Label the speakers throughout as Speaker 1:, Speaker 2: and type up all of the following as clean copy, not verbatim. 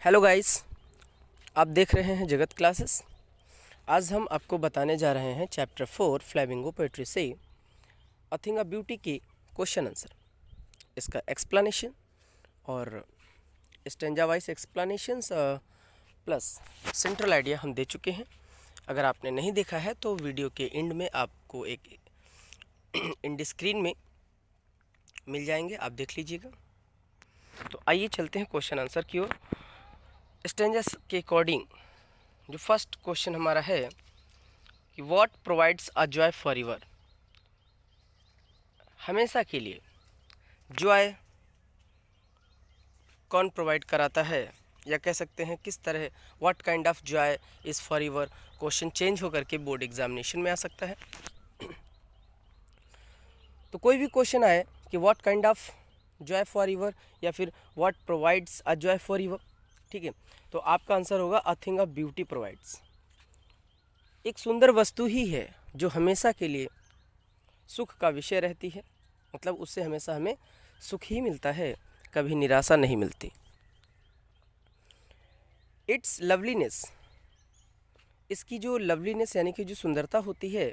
Speaker 1: Hello guys, आप देख रहे हैं जगत क्लासेस। आज हम आपको बताने जा रहे हैं चैप्टर 4 फ्लेमिंगो पोएट्री से अ थिंग ऑफ ब्यूटी के क्वेश्चन आंसर, इसका एक्सप्लेनेशन और stanza wise explanations plus central idea हम दे चुके हैं। अगर आपने नहीं देखा है तो वीडियो के एंड में आपको एक इंड स्क्रीन में मिल जाएंगे, आप देख लीजिएगा। तो आइए चलते हैं क्वेश्चन आंसर की ओर। स्टेंजास के अकॉर्डिंग जो फर्स्ट क्वेश्चन हमारा है कि what provides a joy for ever, हमेशा के लिए जॉय कौन प्रोवाइड कराता है, या कह सकते हैं किस तरह, what kind of Joy is for ever. Question change होकर के बोर्ड एग्जामिनेशन में आ सकता है। तो कोई भी क्वेश्चन आए कि what kind of Joy for ever या फिर what provides a joy for ever, ठीक है, तो आपका आंसर होगा a thing of beauty provides. एक सुंदर वस्तु ही है जो हमेशा के लिए सुख का विषय रहती है, मतलब उससे हमेशा हमें सुख ही मिलता है, कभी निराशा नहीं मिलती। इट्स लवलीनेस, इसकी जो लवलीनेस यानी कि जो सुंदरता होती है,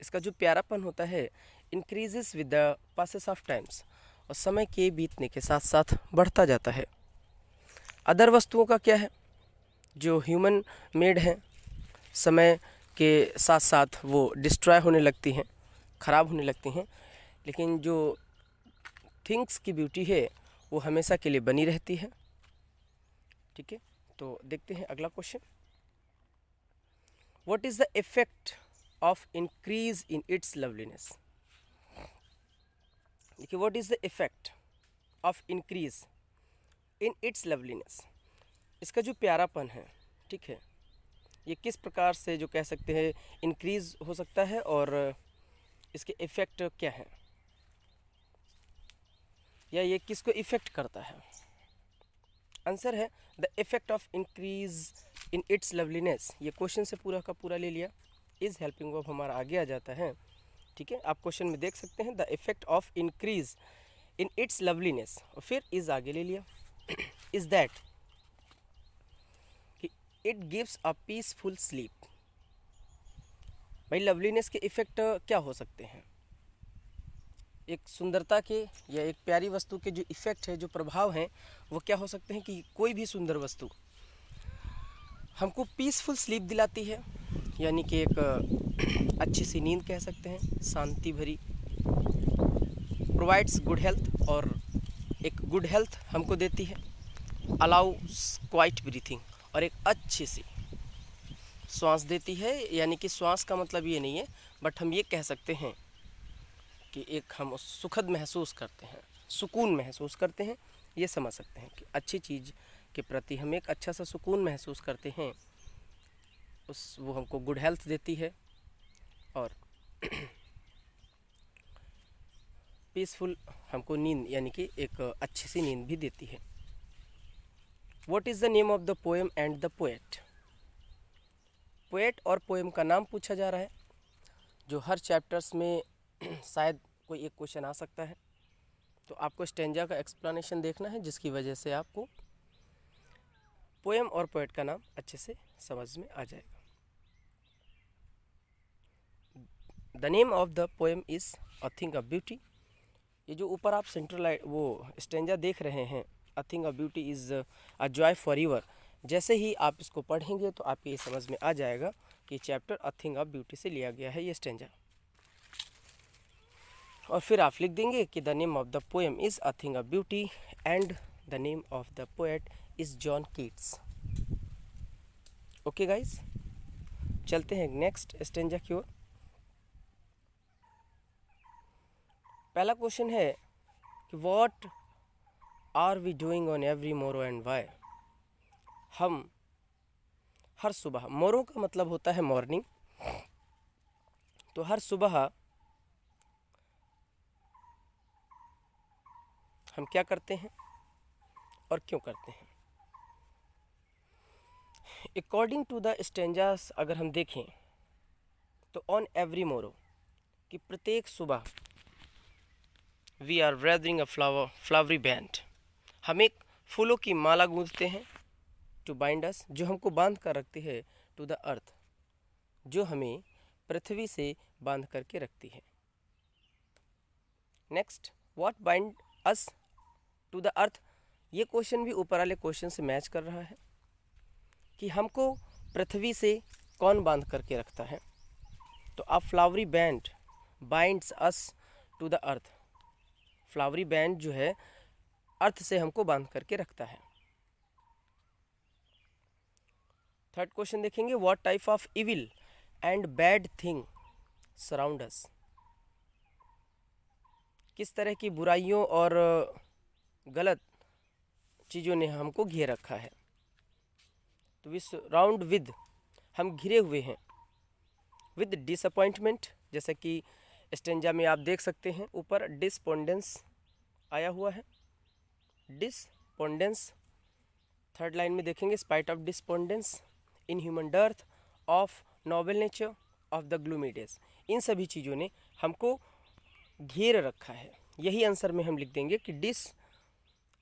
Speaker 1: इसका जो प्यारापन होता है, increases with the passes of times, और समय के बीतने के साथ साथ बढ़ता जाता है। अदर वस्तुओं का क्या है, जो ह्यूमन मेड हैं, समय के साथ साथ वो डिस्ट्रॉय होने लगती हैं, ख़राब होने लगती हैं, लेकिन जो थिंग्स की ब्यूटी है वो हमेशा के लिए बनी रहती है। ठीक है, तो देखते हैं अगला question. What is the effect of increase in its loveliness. देखिए, what is the effect of increase in its loveliness, इसका जो प्यारापन है, ठीक है, ये किस प्रकार से जो कह सकते हैं इंक्रीज हो सकता है, और इसके इफ़ेक्ट क्या है, या ये किसको इफ़ेक्ट करता है। आंसर है the effect of increase in its loveliness. ये क्वेश्चन से पूरा का पूरा ले लिया, इज़ हेल्पिंग वर्ब हमारा आगे आ जाता है। ठीक है, आप क्वेश्चन में देख सकते हैं the effect of increase in its loveliness, और फिर इज़ आगे ले लिया। Is that it gives a peaceful sleep. भाई, लवलीनेस के इफ़ेक्ट क्या हो सकते हैं, एक सुंदरता के या एक प्यारी वस्तु के जो इफ़ेक्ट है, जो प्रभाव हैं, वो क्या हो सकते हैं कि कोई भी सुंदर वस्तु हमको पीसफुल स्लीप दिलाती है, यानी कि एक अच्छी सी नींद कह सकते हैं, शांति भरी। प्रोवाइड्स गुड हेल्थ, और एक गुड हेल्थ हमको देती है। अलाउस क्वाइट ब्रीथिंग, और एक अच्छी सी श्वास देती है, यानी कि श्वास का मतलब ये नहीं है, बट हम ये कह सकते हैं कि एक हम सुखद महसूस करते हैं, सुकून महसूस करते हैं, ये समझ सकते हैं कि अच्छी चीज़ के प्रति हम एक अच्छा सा सुकून महसूस करते हैं, वो हमको गुड हेल्थ देती है, और पीसफुल हमको नींद यानी कि एक अच्छी सी नींद भी देती है। What is the name of the poem and the poet. Poet और पोएम का नाम पूछा जा रहा है, जो हर चैप्टर्स में शायद कोई एक क्वेश्चन आ सकता है, तो आपको स्टेंजा का एक्सप्लेनेशन देखना है, जिसकी वजह से आपको पोएम और पोएट का नाम अच्छे से समझ में आ जाएगा। The name of the poem is a thing of beauty. ये जो ऊपर आप सेंट्रल वो स्टेंजा देख रहे हैं, a thing of beauty is a joy for ever, जैसे ही आप इसको पढ़ेंगे तो आपको ये समझ में आ जाएगा कि chapter a thing of beauty से लिया गया है ये स्टेंजा। और फिर आप लिख देंगे कि the name of the poem is a thing of beauty and the name of the poet is John Keats. Okay guys, चलते हैं नेक्स्ट स्टेंजा की ओर। पहला क्वेश्चन है कि what are we doing on every morrow and why. हम हर सुबह, मोरो का मतलब होता है मॉर्निंग, तो हर सुबह हम क्या करते हैं और क्यों करते हैं। अकॉर्डिंग टू द स्टेंजास अगर हम देखें तो ऑन एवरी मोरो, कि प्रत्येक सुबह, we are weathering a flowery band, हम एक फूलों की माला गूंथते हैं, टू बाइंड अस, जो हमको बांध कर रखती है, टू द अर्थ, जो हमें पृथ्वी से बांध करके रखती है। Next, what bind us to the earth, ये क्वेश्चन भी ऊपर वाले क्वेश्चन से मैच कर रहा है कि हमको पृथ्वी से कौन बांध करके रखता है। तो a flowery band binds us to the earth, flowery band जो है अर्थ से हमको बांध करके रखता है। थर्ड क्वेश्चन देखेंगे, what type of evil and bad thing surround us, किस तरह की बुराइयों और गलत चीज़ों ने हमको घेर रखा है। तो वी सराउंड विद, हम घिरे हुए हैं, विद डिसअपॉइंटमेंट, जैसे कि स्टेंजा में आप देख सकते हैं ऊपर डिसपोंडेंस आया हुआ है, डिसपोंडेंस। थर्ड लाइन में देखेंगे, spite of despondence in human dearth of noble nature of the gloomy days, इन सभी चीज़ों ने हमको घेर रखा है। यही आंसर में हम लिख देंगे कि डिस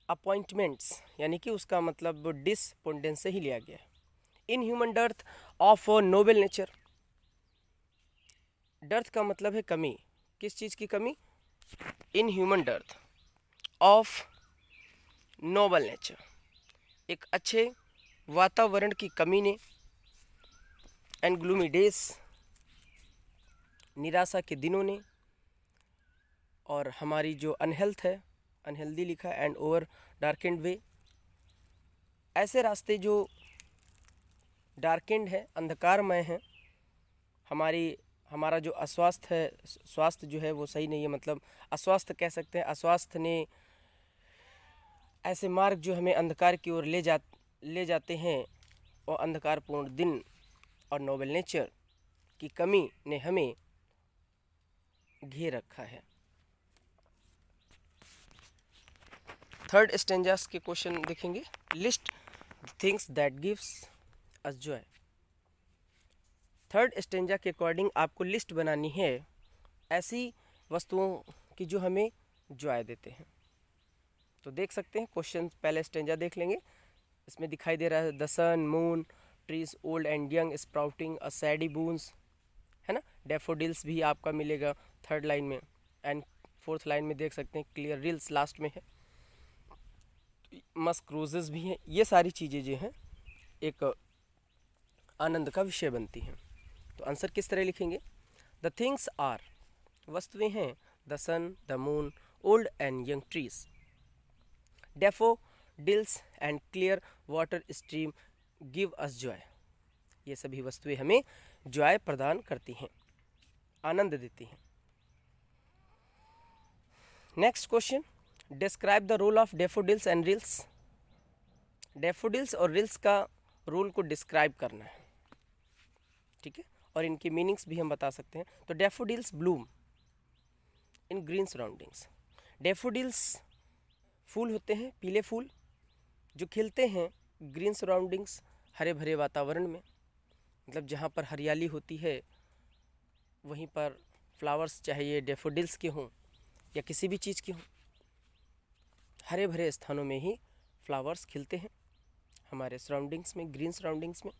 Speaker 1: अपॉइंटमेंट्स, यानी कि उसका मतलब डिसपोंडेंस से ही लिया गया है। इन human dearth of noble nature, dearth का मतलब है कमी, किस चीज़ की कमी, इन human dearth of noble nature, एक अच्छे वातावरण की कमी ने, एंड ग्लूमी डेज, निराशा के दिनों ने, और हमारी जो अनहेल्थ है, अनहेल्दी लिखा, एंड ओवर डार्केंड वे, ऐसे रास्ते जो डार्केंड है, अंधकारमय है, हमारा जो अस्वास्थ्य है, स्वास्थ्य जो है वो सही नहीं है, मतलब अस्वास्थ्य कह सकते हैं, अस्वास्थ्य ने ऐसे मार्ग जो हमें अंधकार की ओर ले जाते हैं, और अंधकारपूर्ण दिन और नोबल नेचर की कमी ने हमें घेर रखा है। थर्ड स्टेंजास के क्वेश्चन देखेंगे, list things that gives us Joy. Third stanza के अकॉर्डिंग आपको लिस्ट बनानी है ऐसी वस्तुओं की जो हमें जॉय देते हैं। तो देख सकते हैं क्वेश्चन, पहले स्टेंजा देख लेंगे, इसमें दिखाई दे रहा है the sun, moon, trees old and young sprouting, a shady boons, है ना, डैफोडिल्स भी आपका मिलेगा थर्ड लाइन में, एंड फोर्थ लाइन में देख सकते हैं क्लियर रिल्स लास्ट में है, मस्क रोजेस भी हैं। ये सारी चीज़ें जो हैं एक आनंद का विषय बनती हैं। तो आंसर किस तरह लिखेंगे, द थिंग्स आर, वस्तुएं हैं, the sun, the moon, old and young trees, daffodils and clear water stream give us joy. ये सभी वस्तुएं हमें जॉय प्रदान करती हैं, आनंद देती हैं। Next question, describe the role of daffodils and rills. Daffodils और रिल्स का रोल को डिस्क्राइब करना है, ठीक है, और इनकी मीनिंग्स भी हम बता सकते हैं। तो daffodils bloom in green surroundings, daffodils फूल होते हैं, पीले फूल जो खिलते हैं ग्रीन सराउंडिंग्स, हरे भरे वातावरण में, मतलब जहाँ पर हरियाली होती है वहीं पर फ्लावर्स, चाहे ये डैफोडिल्स के हों या किसी भी चीज़ के हों, हरे भरे स्थानों में ही फ्लावर्स खिलते हैं हमारे सराउंडिंग्स में, ग्रीन सराउंडिंग्स में।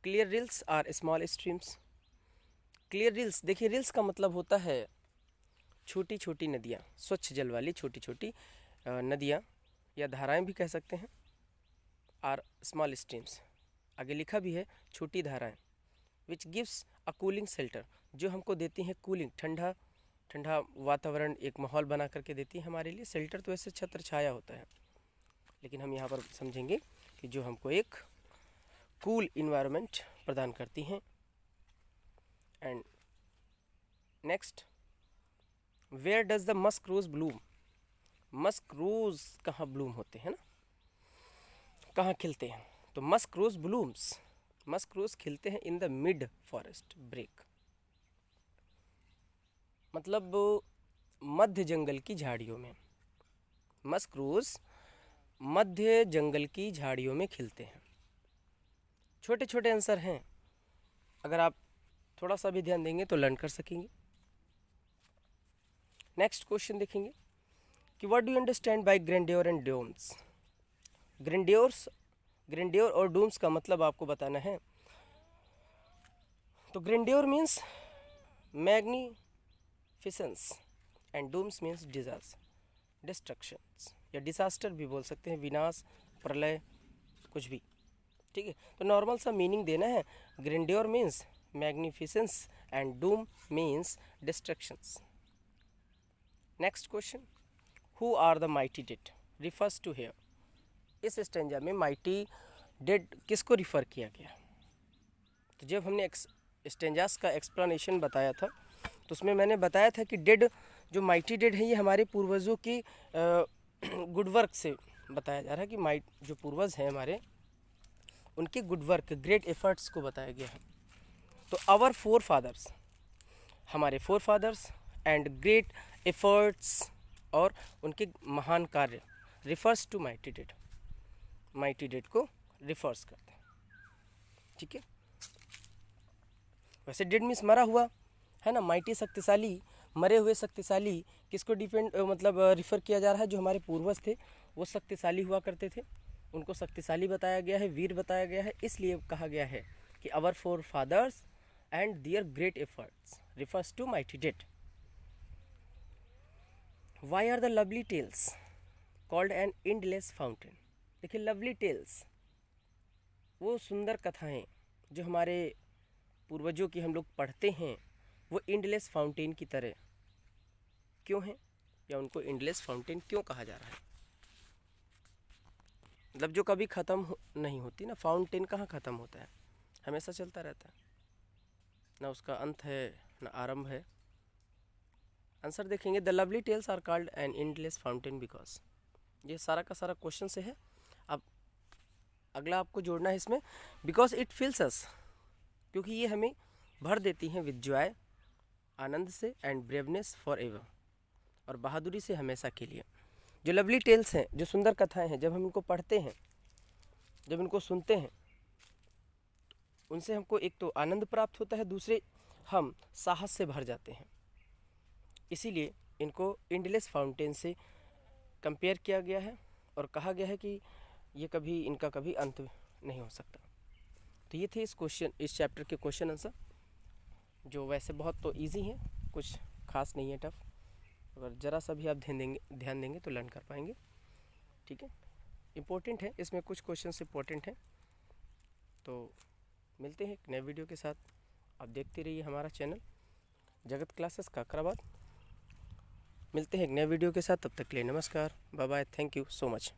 Speaker 1: Clear rills are small streams, clear rills, देखिए रिल्स का मतलब होता है छोटी छोटी नदियाँ, स्वच्छ जल वाली छोटी छोटी नदियाँ या धाराएं भी कह सकते हैं। आर स्मॉल स्ट्रीम्स, आगे लिखा भी है छोटी धाराएं, which gives a cooling shelter, जो हमको देती हैं कूलिंग, ठंडा ठंडा वातावरण, एक माहौल बना करके देती है हमारे लिए। शेल्टर तो ऐसे छत्र छाया होता है, लेकिन हम यहाँ पर समझेंगे कि जो हमको एक कूल इन्वायरमेंट प्रदान करती हैं। And next, where does the musk rose bloom, musk rose कहाँ ब्लूम होते हैं ना, कहाँ खिलते हैं, तो musk rose blooms, musk rose खिलते हैं in the mid forest brake, मतलब मध्य जंगल की झाड़ियों में, मस्क रोज मध्य जंगल की झाड़ियों में खिलते हैं। छोटे छोटे आंसर हैं, अगर आप थोड़ा सा भी ध्यान देंगे तो लर्न कर सकेंगे। नेक्स्ट क्वेश्चन देखेंगे कि what do you understand by grandeur and dooms. Grandeurs grandeur और डूम्स का मतलब आपको बताना है। तो grandeur means magnificence and dooms means destructions या डिसास्टर भी बोल सकते हैं, विनाश, प्रलय, कुछ भी, ठीक है। तो नॉर्मल सा मीनिंग देना है। Grandeur means magnificence and doom means destructions. Next question, who are the mighty dead refers to here. इस स्टेंजा में माइटी डेड किसको रिफ़र किया गया? तो जब हमने स्टेंजास का एक्सप्लेनेशन बताया था तो उसमें मैंने बताया था कि डेड, जो माइटी डेड है, ये हमारे पूर्वजों की गुड वर्क से बताया जा रहा है कि जो पूर्वज हैं हमारे, उनके गुड वर्क, ग्रेट एफर्ट्स को बताया गया है। तो आवर फोर फादर्स, हमारे forefathers and great efforts, और उनके महान कार्य, refers to mighty dead, mighty dead को रिफर्स करते हैं, ठीक है। वैसे डेड मीन्स मरा हुआ है ना, माइटी शक्तिशाली, मरे हुए शक्तिशाली किसको मतलब रिफ़र किया जा रहा है? जो हमारे पूर्वज थे वो शक्तिशाली हुआ करते थे, उनको शक्तिशाली बताया गया है, वीर बताया गया है, इसलिए कहा गया है कि our forefathers and their great efforts refers to mighty dead. Why are the lovely tales called an endless fountain. देखिए, लवली टेल्स, वो सुंदर कथाएं जो हमारे पूर्वजों की हम लोग पढ़ते हैं, वो एंडलेस फाउंटेन की तरह क्यों हैं, या उनको एंडलेस फाउंटेन क्यों कहा जा रहा है? मतलब जो कभी ख़त्म नहीं होती ना, फाउंटेन कहाँ ख़त्म होता है, हमेशा चलता रहता है, ना उसका अंत है ना आरंभ है। आंसर देखेंगे, the lovely tales are called an endless fountain because, ये सारा का सारा क्वेश्चन से है। अब अगला आपको जोड़ना है इसमें, बिकॉज इट फिल्स अस, क्योंकि ये हमें भर देती हैं विद जॉय, आनंद से, एंड ब्रेवनेस फॉर एवर, और बहादुरी से हमेशा के लिए। जो लवली टेल्स हैं, जो सुंदर कथाएं हैं, जब हम इनको पढ़ते हैं, जब इनको सुनते हैं, उनसे हमको एक तो आनंद प्राप्त होता है, दूसरे हम साहस से भर जाते हैं। इसीलिए इनको एंडलेस फाउंटेन से कंपेयर किया गया है और कहा गया है कि ये कभी, इनका कभी अंत नहीं हो सकता। तो ये थे इस चैप्टर के क्वेश्चन आंसर, जो वैसे बहुत तो इजी हैं, कुछ खास नहीं है टफ। अगर ज़रा सा भी आप ध्यान देंगे तो लर्न कर पाएंगे, ठीक है। इम्पोर्टेंट है, इसमें कुछ क्वेश्चंस इम्पोर्टेंट हैं। तो मिलते हैं एक नए वीडियो के साथ। आप देखते रहिए हमारा चैनल जगत क्लासेस काकराबाद। मिलते हैं एक नए वीडियो के साथ, तब तक के लिए नमस्कार, bye bye, thank you so much.